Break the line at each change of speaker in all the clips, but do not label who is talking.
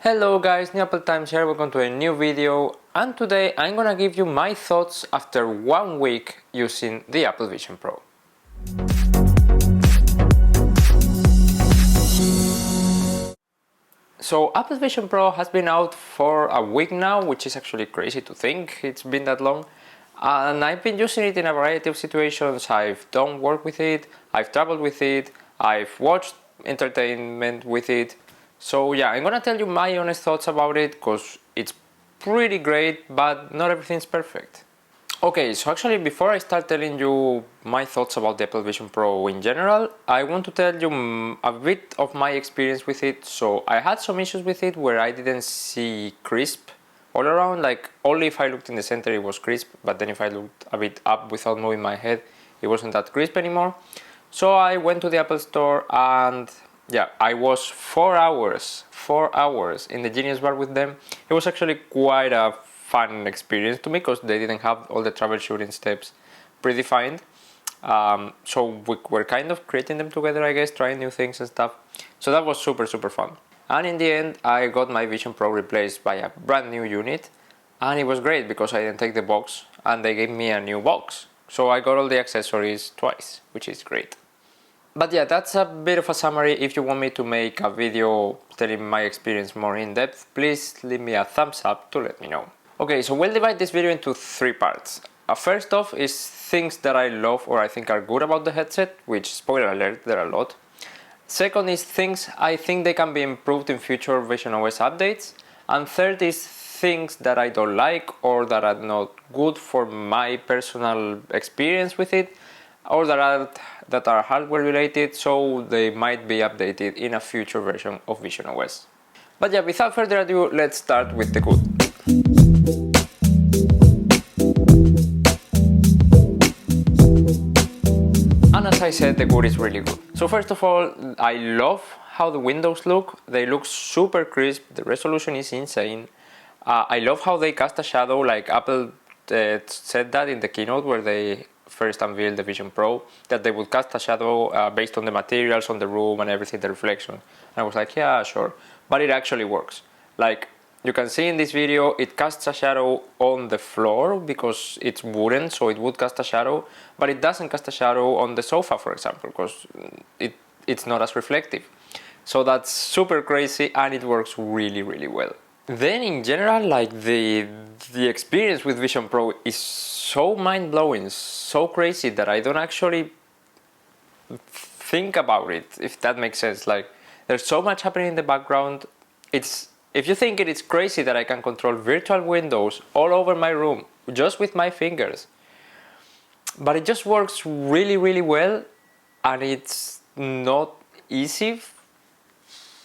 Hello guys, New Apple Times here, welcome to a new video, and today I'm gonna give you my thoughts after 1 week using the Apple Vision Pro. So Apple Vision Pro has been out for a week now, which is actually crazy to think it's been that long. And I've been using it in a variety of situations. I've done work with it, I've traveled with it, I've watched entertainment with it. So yeah, I'm gonna tell you my honest thoughts about it because it's pretty great, but not everything's perfect. Okay, so actually before I start telling you my thoughts about the Apple Vision Pro in general, I want to tell you a bit of my experience with it. So I had some issues with it where I didn't see crisp all around, like only if I looked in the center it was crisp, but then if I looked a bit up without moving my head, it wasn't that crisp anymore. So I went to the Apple Store and yeah, I was 4 hours in the Genius Bar with them. It was actually quite a fun experience to me because they didn't have all the troubleshooting steps predefined. So we were kind of creating them together, I guess, trying new things and stuff. So that was super fun. And in the end, I got my Vision Pro replaced by a brand new unit. And it was great because I didn't take the box and they gave me a new box. So I got all the accessories twice, which is great. But yeah, that's a bit of a summary. If you want me to make a video telling my experience more in depth, please leave me a thumbs up to let me know. Okay, so we'll divide this video into 3 parts. First off is things that I love or I think are good about the headset, which, spoiler alert, there are a lot. Second is things I think they can be improved in future visionOS updates. And third is things that I don't like or that are not good for my personal experience with it, or that are hardware related, so they might be updated in a future version of visionOS. But yeah, without further ado, let's start with the good. And as I said, the good is really good. So first of all, I love how the windows look. They look super crisp, the resolution is insane. I love how they cast a shadow, like Apple said that in the keynote where they first unveiled the Vision Pro, that they would cast a shadow based on the materials on the room and everything, the reflection. And I was like, yeah, sure. But it actually works. Like you can see in this video, it casts a shadow on the floor because it's wooden, so it would cast a shadow, but it doesn't cast a shadow on the sofa, for example, because it's not as reflective. So that's super crazy and it works really well. Then in general, like the experience with Vision Pro is so mind-blowing, so crazy that I don't actually think about it, if that makes sense. Like there's so much happening in the background. If you think it's crazy that I can control virtual windows all over my room just with my fingers, but it just works really well, and it's not easy.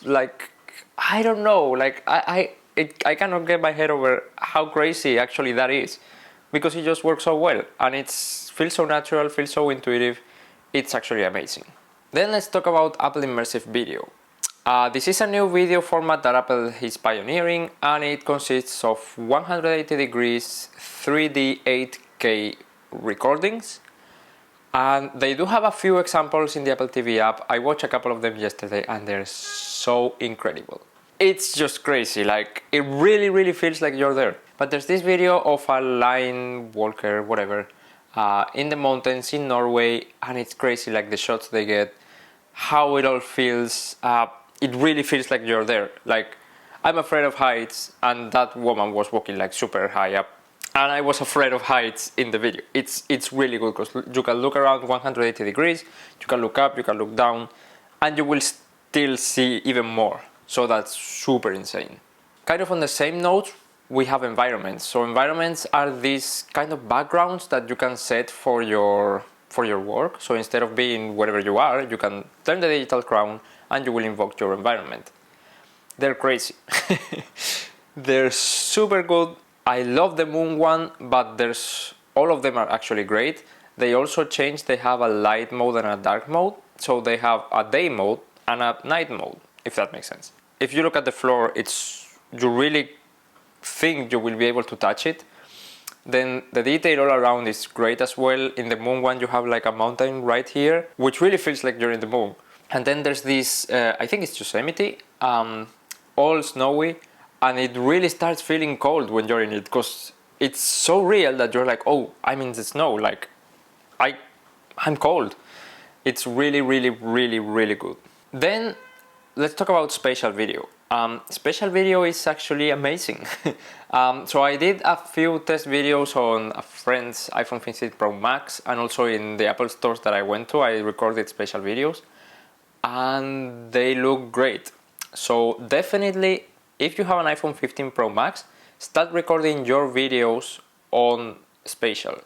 Like I don't know, like I cannot get my head over how crazy actually that is, because it just works so well and it feels so natural, feels so intuitive. It's actually amazing. Then let's talk about Apple Immersive Video. This is a new video format that Apple is pioneering, and it consists of 180 degrees 3D 8K recordings. And they do have a few examples in the Apple TV app. I watched a couple of them yesterday and they're so incredible. It's just crazy, like it really feels like you're there. But there's this video of a line walker, whatever, in the mountains in Norway, and it's crazy, like the shots they get, how it all feels. It really feels like you're there. Like I'm afraid of heights, and that woman was walking like super high up, and I was afraid of heights in the video. It's really good because you can look around 180 degrees, you can look up, you can look down, and you will still see even more. So that's super insane. Kind of on the same note, we have environments. So environments are these kind of backgrounds that you can set for your work. So instead of being wherever you are, you can turn the digital crown and you will invoke your environment. They're crazy. They're super good. I love the moon one, but all of them are actually great. They also changed, they have a light mode and a dark mode. So they have a day mode and a night mode, if that makes sense. If you look at the floor, you really think you will be able to touch it. Then the detail all around is great as well. In the moon one, you have like a mountain right here, which really feels like you're in the moon. And then there's this, I think it's Yosemite, all snowy, and it really starts feeling cold when you're in it, because it's so real that you're like, oh, I'm in the snow, like I'm cold. It's really, really, really, really good. Then let's talk about spatial video. Spatial video is actually amazing. So I did a few test videos on a friend's iPhone 15 Pro Max, and also in the Apple stores that I went to, I recorded spatial videos, and they look great. So definitely, if you have an iPhone 15 Pro Max, start recording your videos on spatial.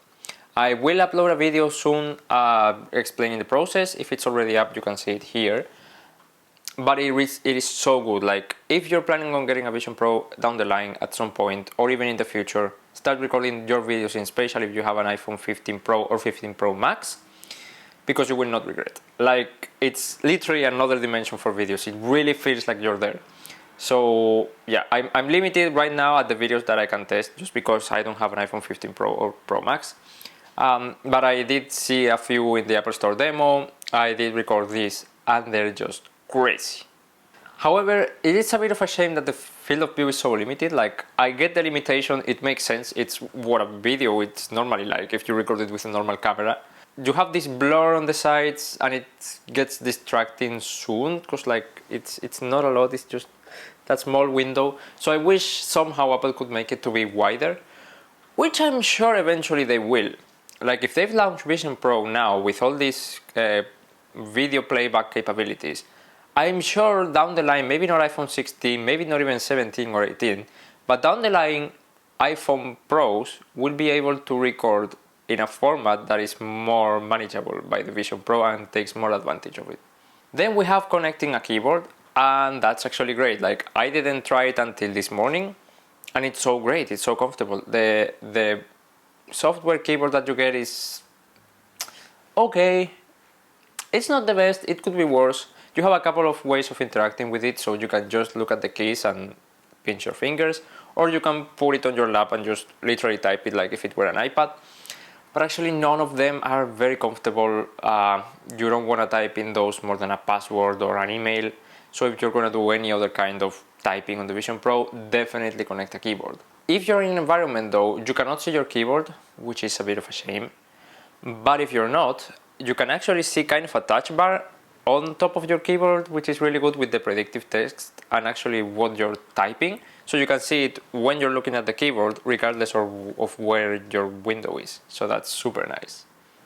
I will upload a video soon explaining the process. If it's already up, you can see it here. But it is so good. Like, if you're planning on getting a Vision Pro down the line at some point, or even in the future, start recording your videos in spatial if you have an iPhone 15 Pro or 15 Pro Max, because you will not regret. Like, it's literally another dimension for videos. It really feels like you're there. So yeah, I'm limited right now at the videos that I can test, just because I don't have an iPhone 15 Pro or Pro Max. But I did see a few in the Apple Store demo. I did record these, and they're just crazy. However, it is a bit of a shame that the field of view is so limited. Like, I get the limitation, it makes sense, it's what a video it's normally like if you record it with a normal camera. You have this blur on the sides, and it gets distracting soon, because like it's not a lot, it's just that small window. So I wish somehow Apple could make it to be wider, which I'm sure eventually they will. Like, if they've launched Vision Pro now with all these video playback capabilities, I'm sure down the line, maybe not iPhone 16, maybe not even 17 or 18, but down the line, iPhone Pros will be able to record in a format that is more manageable by the Vision Pro and takes more advantage of it. Then we have connecting a keyboard, and that's actually great. Like, I didn't try it until this morning, and it's so great, it's so comfortable. The software keyboard that you get is okay. It's not the best, it could be worse. You have a couple of ways of interacting with it, so you can just look at the keys and pinch your fingers, or you can put it on your lap and just literally type it like if it were an iPad. But actually none of them are very comfortable. You don't want to type in those more than a password or an email. So if you're going to do any other kind of typing on the Vision Pro, definitely connect a keyboard. If you're in an environment though, you cannot see your keyboard, which is a bit of a shame. But if you're not, you can actually see kind of a touch bar on top of your keyboard, which is really good with the predictive text and actually what you're typing. So you can see it when you're looking at the keyboard, regardless of where your window is. So that's super nice.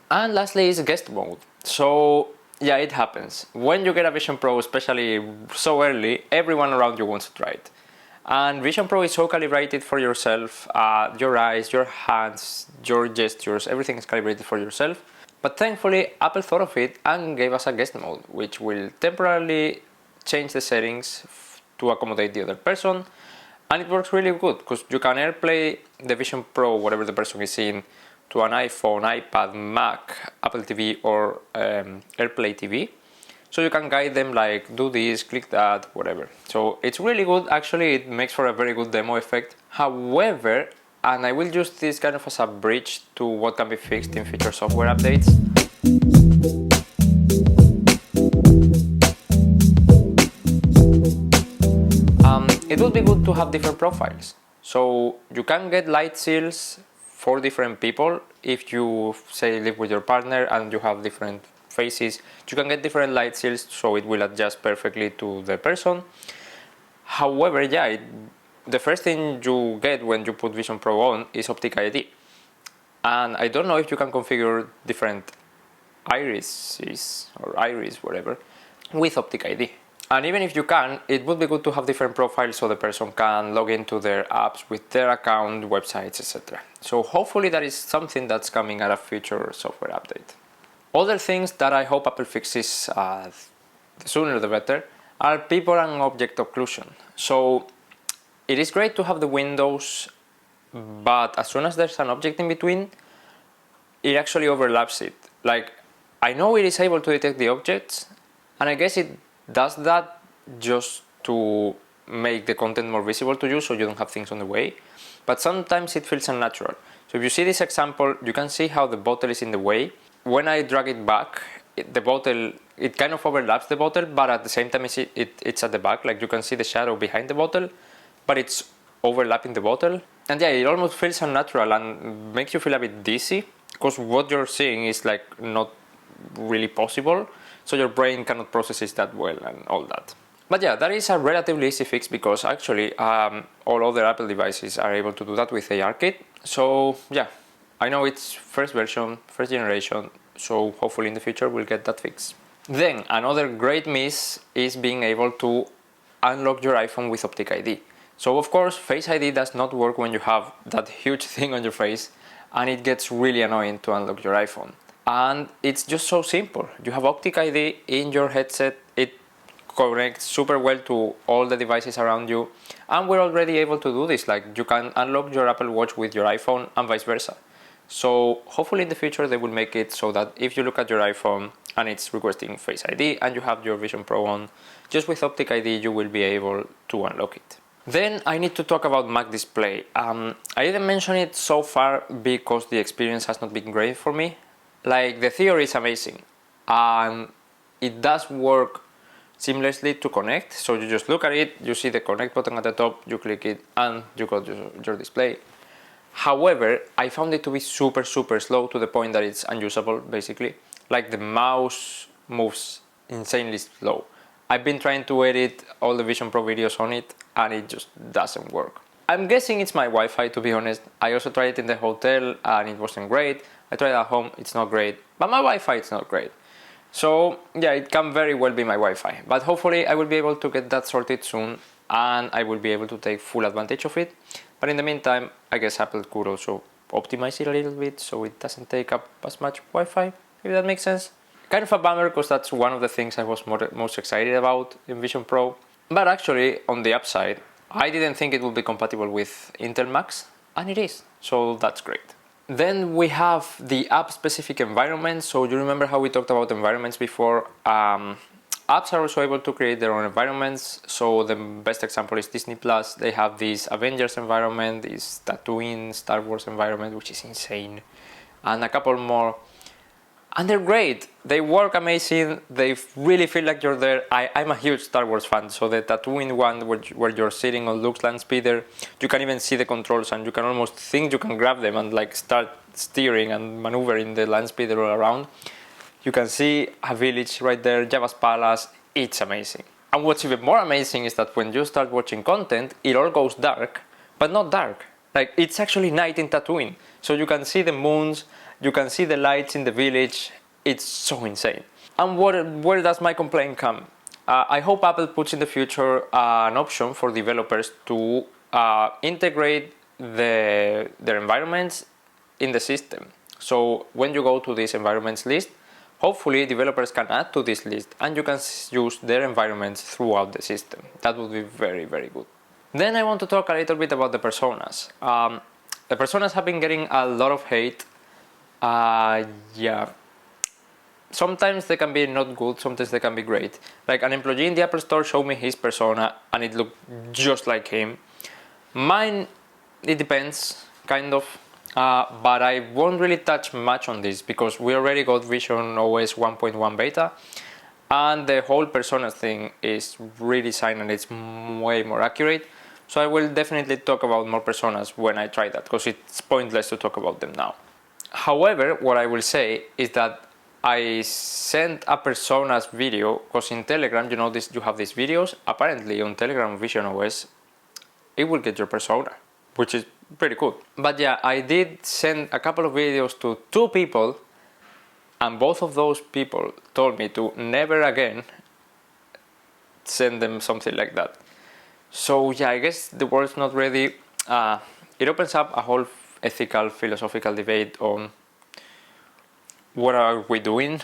And lastly is guest mode. So yeah, it happens. When you get a Vision Pro, especially so early, everyone around you wants to try it. And Vision Pro is so calibrated for yourself, your eyes, your hands, your gestures, everything is calibrated for yourself. But thankfully, Apple thought of it and gave us a guest mode, which will temporarily change the settings to accommodate the other person. And it works really good, because you can AirPlay the Vision Pro, whatever the person is seeing, to an iPhone, iPad, Mac, Apple TV, or AirPlay TV. So you can guide them like, do this, click that, whatever. So it's really good. Actually, it makes for a very good demo effect. However, and I will use this kind of as a bridge to what can be fixed in future software updates. It would be good to have different profiles. So you can get light seals for different people. If you say live with your partner and you have different faces, you can get different light seals, so it will adjust perfectly to the person. However, yeah, the first thing you get when you put Vision Pro on is Optic ID. And I don't know if you can configure different irises or iris, whatever, with Optic ID. And even if you can, it would be good to have different profiles so the person can log into their apps with their account, websites, etc. So hopefully that is something that's coming at a future software update. Other things that I hope Apple fixes, the sooner the better, are people and object occlusion. So it is great to have the windows, but as soon as there's an object in between, it actually overlaps it. Like, I know it is able to detect the objects, and I guess it does that just to make the content more visible to you so you don't have things on the way, but sometimes it feels unnatural. So if you see this example, you can see how the bottle is in the way. When I drag it back, the bottle, it kind of overlaps the bottle, but at the same time it's at the back. Like, you can see the shadow behind the bottle, but it's overlapping the bottle. And yeah, it almost feels unnatural and makes you feel a bit dizzy, because what you're seeing is like not really possible, so your brain cannot process it that well and all that. But yeah, that is a relatively easy fix, because actually all other Apple devices are able to do that with ARKit. So yeah, I know it's first version, first generation, so hopefully in the future we'll get that fixed. Then another great miss is being able to unlock your iPhone with Optic ID. So of course Face ID does not work when you have that huge thing on your face, and it gets really annoying to unlock your iPhone. And it's just so simple. You have Optic ID in your headset, it connects super well to all the devices around you, and we're already able to do this. Like, you can unlock your Apple Watch with your iPhone and vice versa. So hopefully in the future they will make it so that if you look at your iPhone and it's requesting Face ID and you have your Vision Pro on, just with Optic ID you will be able to unlock it. Then I need to talk about Mac Display. I didn't mention it so far because the experience has not been great for me. Like, the theory is amazing and it does work seamlessly to connect. So you just look at it, you see the connect button at the top, you click it and you got your display. However, I found it to be super slow, to the point that it's unusable basically. Like, the mouse moves insanely slow. I've been trying to edit all the Vision Pro videos on it and it just doesn't work. I'm guessing it's my Wi-Fi, to be honest. I also tried it in the hotel and it wasn't great. I tried it at home, it's not great, but my Wi-Fi is not great. So yeah, it can very well be my Wi-Fi, but hopefully I will be able to get that sorted soon and I will be able to take full advantage of it. But in the meantime, I guess Apple could also optimize it a little bit so it doesn't take up as much Wi-Fi, if that makes sense. Kind of a bummer, because that's one of the things I was most excited about in Vision Pro. But actually, on the upside, I didn't think it would be compatible with Intel Macs, and it is, so that's great. Then we have the app-specific environments. So you remember how we talked about environments before? Apps are also able to create their own environments. So the best example is Disney Plus. They have this Avengers environment, this Tatooine Star Wars environment, which is insane, and a couple more. And they're great. They work amazing. They really feel like you're there. I'm a huge Star Wars fan, so the Tatooine one where you're sitting on Luke's land speeder, you can even see the controls and you can almost think you can grab them and like start steering and maneuvering the land speeder all around. You can see a village right there, Jabba's palace. It's amazing. And what's even more amazing is that when you start watching content, it all goes dark, but not dark. Like, it's actually night in Tatooine, so you can see the moons. You can see the lights in the village. It's so insane. And where does my complaint come? I hope Apple puts in the future an option for developers to integrate their environments in the system. So when you go to this environments list, hopefully developers can add to this list and you can use their environments throughout the system. That would be very good. Then I want to talk a little bit about the personas. The personas have been getting a lot of hate. Yeah, sometimes they can be not good, sometimes they can be great. Like, an employee in the Apple Store showed me his persona and it looked just like him. Mine, it depends, kind of, but I won't really touch much on this because we already got Vision OS 1.1 beta and the whole personas thing is redesigned and it's way more accurate. So I will definitely talk about more personas when I try that, because it's pointless to talk about them now. However, what I will say is that I sent a personas video, because in Telegram, you know, you have these videos. Apparently on Telegram Vision OS, it will get your persona, which is pretty cool. But yeah, I did send a couple of videos to 2 people, and both of those people told me to never again send them something like that. So yeah, I guess the world's not ready. It opens up a whole ethical, philosophical debate on what are we doing.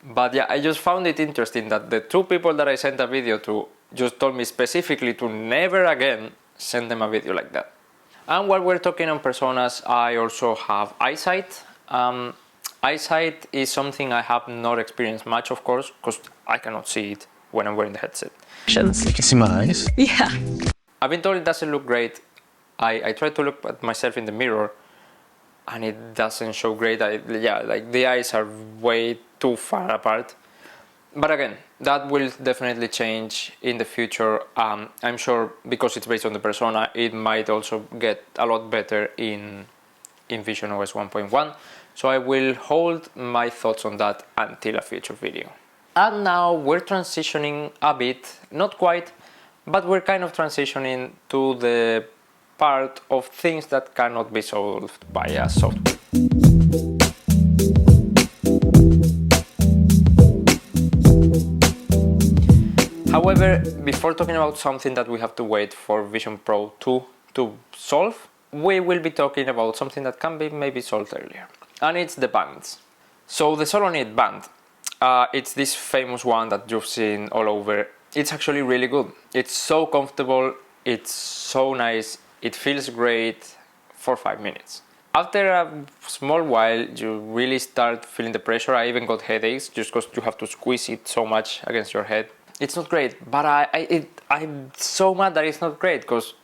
But yeah, I just found it interesting that the 2 people that I sent a video to just told me specifically to never again send them a video like that. And while we're talking on personas, I also have eyesight. Eyesight is something I have not experienced much, of course, because I cannot see it when I'm wearing the headset.
You can see my eyes?
Yeah.
I've been told it doesn't look great. I tried to look at myself in the mirror and it doesn't show great. Like, the eyes are way too far apart. But again, that will definitely change in the future. I'm sure because it's based on the persona, it might also get a lot better in Vision OS 1.1. So I will hold my thoughts on that until a future video. And now we're transitioning a bit, not quite, but we're kind of transitioning to the part of things that cannot be solved by a software. However, before talking about something that we have to wait for Vision Pro 2 to solve, we will be talking about something that can be maybe solved earlier, and it's the bands. So the Solonid band, it's this famous one that you've seen all over. It's actually really good. It's so comfortable, it's so nice, it feels great for 5 minutes. After a small while, you really start feeling the pressure. I even got headaches just because you have to squeeze it so much against your head. It's not great, but I'm so mad that it's not great because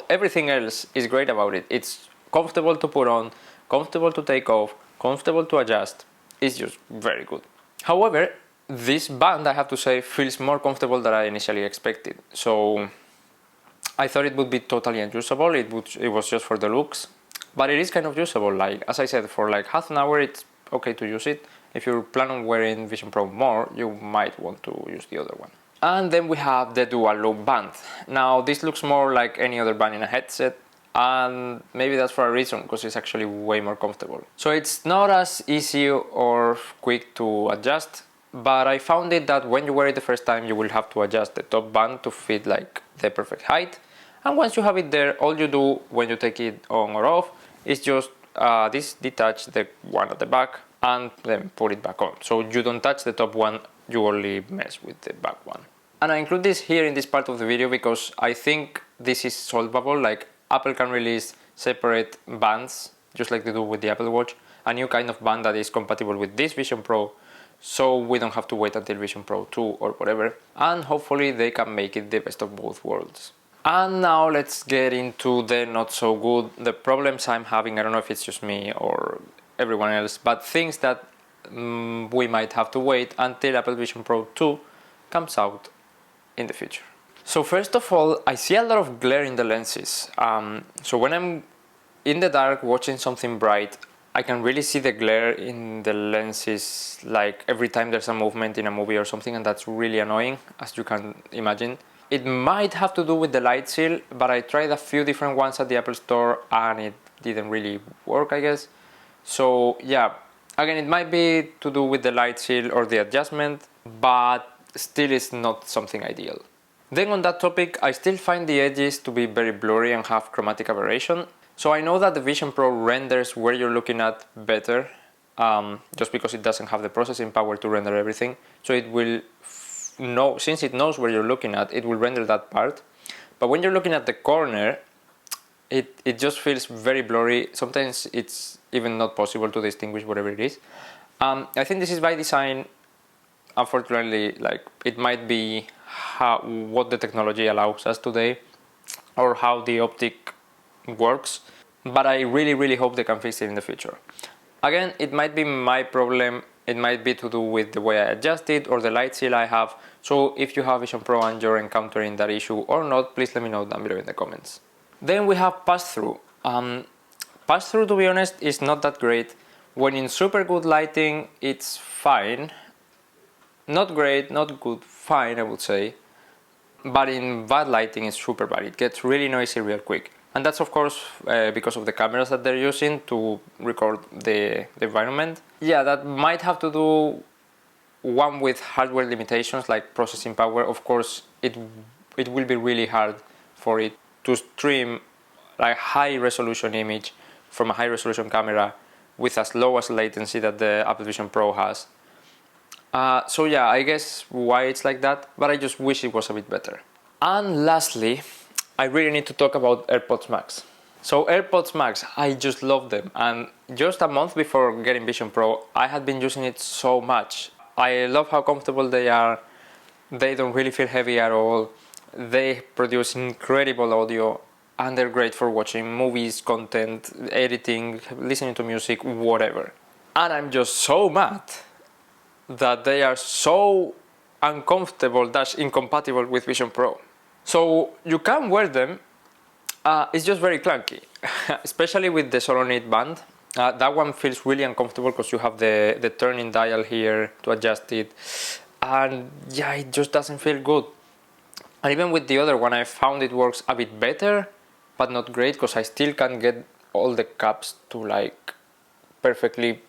everything else is great about it. It's comfortable to put on, comfortable to take off, comfortable to adjust. It's just very good. However, this band, I have to say, feels more comfortable than I initially expected. So I thought it would be totally unusable. It was just for the looks, but it is kind of usable. Like as I said, for like half an hour, it's okay to use it. If you plan on wearing Vision Pro more, you might want to use the other one. And then we have the dual loop band. Now this looks more like any other band in a headset, and maybe that's for a reason, because it's actually way more comfortable. So it's not as easy or quick to adjust, but I found it that when you wear it the first time, you will have to adjust the top band to fit like the perfect height. And once you have it there, all you do when you take it on or off is just detach the one at the back and then put it back on. So you don't touch the top one, you only mess with the back one. And I include this here in this part of the video because I think this is solvable. Like Apple can release separate bands, just like they do with the Apple Watch, a new kind of band that is compatible with this Vision Pro, so we don't have to wait until Vision Pro 2 or whatever, and hopefully they can make it the best of both worlds. And now let's get into the not so good, the problems I'm having. I don't know if it's just me or everyone else, but things that we might have to wait until Apple Vision Pro 2 comes out in the future. So first of all, I see a lot of glare in the lenses. So when I'm in the dark watching something bright, I can really see the glare in the lenses, like every time there's a movement in a movie or something, and that's really annoying, as you can imagine. It might have to do with the light seal, but I tried a few different ones at the Apple Store and it didn't really work, I guess. So yeah, again, it might be to do with the light seal or the adjustment, but still is not something ideal. Then on that topic, I still find the edges to be very blurry and have chromatic aberration. So I know that the Vision Pro renders where you're looking at better, just because it doesn't have the processing power to render everything. So it will since it knows where you're looking at, it will render that part. But when you're looking at the corner, it just feels very blurry. Sometimes it's even not possible to distinguish whatever it is. I think this is by design. Unfortunately, like it might be what the technology allows us today, or how the optic works. But I really hope they can fix it in the future. Again, it might be my problem. It might be to do with the way I adjust it or the light seal I have. So if you have Vision Pro and you're encountering that issue or not, please let me know down below in the comments. Then we have pass-through. Pass-through, to be honest, is not that great. When in super good lighting, it's fine. Not great, not good, fine, I would say. But in bad lighting, it's super bad. It gets really noisy real quick. And that's of course because of the cameras that they're using to record the environment. Yeah, that might have to do one with hardware limitations like processing power. Of course, it will be really hard for it to stream like high resolution image from a high resolution camera with as low as latency that the Apple Vision Pro has. So yeah, I guess why it's like that, but I just wish it was a bit better. And lastly, I really need to talk about AirPods Max. So AirPods Max, I just love them, and just a month before getting Vision Pro, I had been using it so much. I love how comfortable they are. They don't really feel heavy at all. They produce incredible audio, and they're great for watching movies, content, editing, listening to music, whatever. And I'm just so mad that they are so uncomfortable that's incompatible with Vision Pro. So you can wear them, it's just very clunky, especially with the solo knit band. That one feels really uncomfortable because you have the turning dial here to adjust it, and yeah, it just doesn't feel good. And even with the other one, I found it works a bit better, but not great, because I still can't get all the caps to like perfectly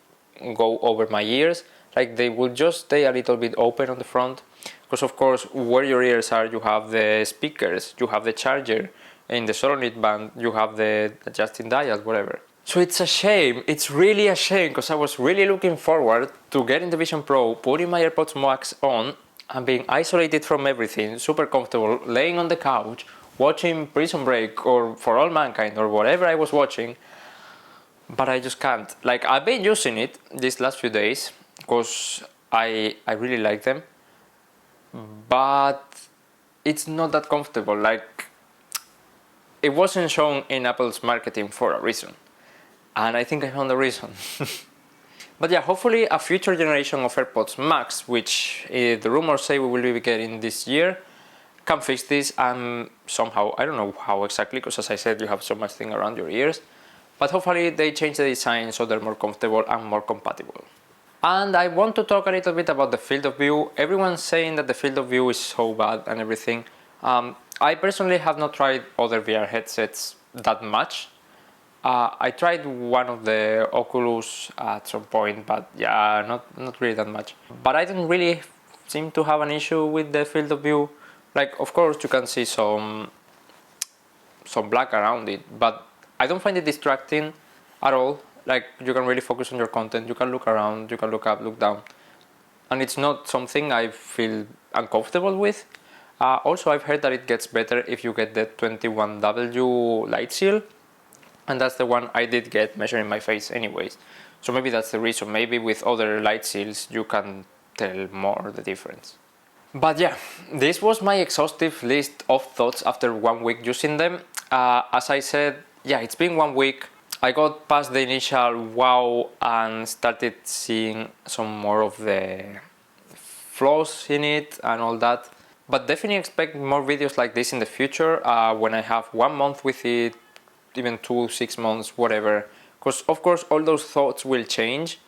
go over my ears. Like they will just stay a little bit open on the front, because of course where your ears are, you have the speakers, you have the charger. In the solo knit band, you have the adjusting dials, whatever. So it's a shame, it's really a shame, because I was really looking forward to getting the Vision Pro, putting my AirPods Max on, and being isolated from everything, super comfortable, laying on the couch, watching Prison Break or For All Mankind or whatever I was watching, but I just can't. Like, I've been using it these last few days because I really like them, but it's not that comfortable. Like, it wasn't shown in Apple's marketing for a reason, and I think I found the reason. But yeah, hopefully a future generation of AirPods Max, which the rumors say we will be getting this year, can fix this, and somehow, I don't know how exactly, because as I said, you have so much thing around your ears, but hopefully they change the design so they're more comfortable and more compatible. And I want to talk a little bit about the field of view. Everyone's saying that the field of view is so bad and everything. I personally have not tried other VR headsets that much. I tried one of the Oculus at some point, but yeah, not really that much. But I don't really seem to have an issue with the field of view. Like, of course, you can see some black around it, but I don't find it distracting at all. Like, you can really focus on your content, you can look around, you can look up, look down. And it's not something I feel uncomfortable with. Also, I've heard that it gets better if you get the 21W light seal. And that's the one I did get measuring my face anyways. So maybe that's the reason. Maybe with other light seals you can tell more the difference. But yeah, this was my exhaustive list of thoughts after 1 week using them. As I said, yeah, it's been 1 week. I got past the initial wow and started seeing some more of the flaws in it and all that. But definitely expect more videos like this in the future, when I have 1 month with it, even 2, 6 months, whatever. Because of course all those thoughts will change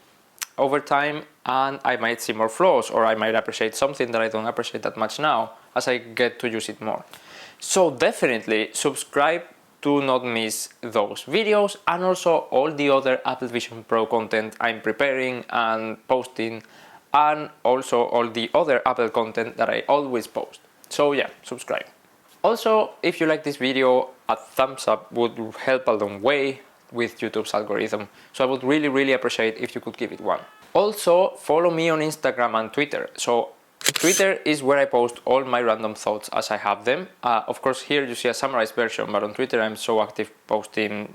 over time, and I might see more flaws, or I might appreciate something that I don't appreciate that much now as I get to use it more. So definitely subscribe to not miss those videos, and also all the other Apple Vision Pro content I'm preparing and posting, and also all the other Apple content that I always post. So yeah, subscribe. Also, if you like this video, a thumbs up would help a long way with YouTube's algorithm, so I would really appreciate if you could give it one. Also, follow me on Instagram and Twitter. So Twitter is where I post all my random thoughts as I have them. Of course, here you see a summarized version, but on Twitter I'm so active posting,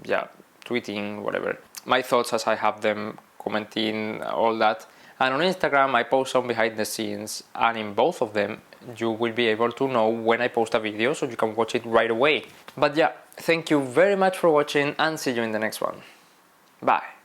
tweeting, whatever, my thoughts as I have them, commenting, all that. And on Instagram I post some behind the scenes, and in both of them you will be able to know when I post a video, so you can watch it right away. But yeah, thank you very much for watching, and see you in the next one. Bye.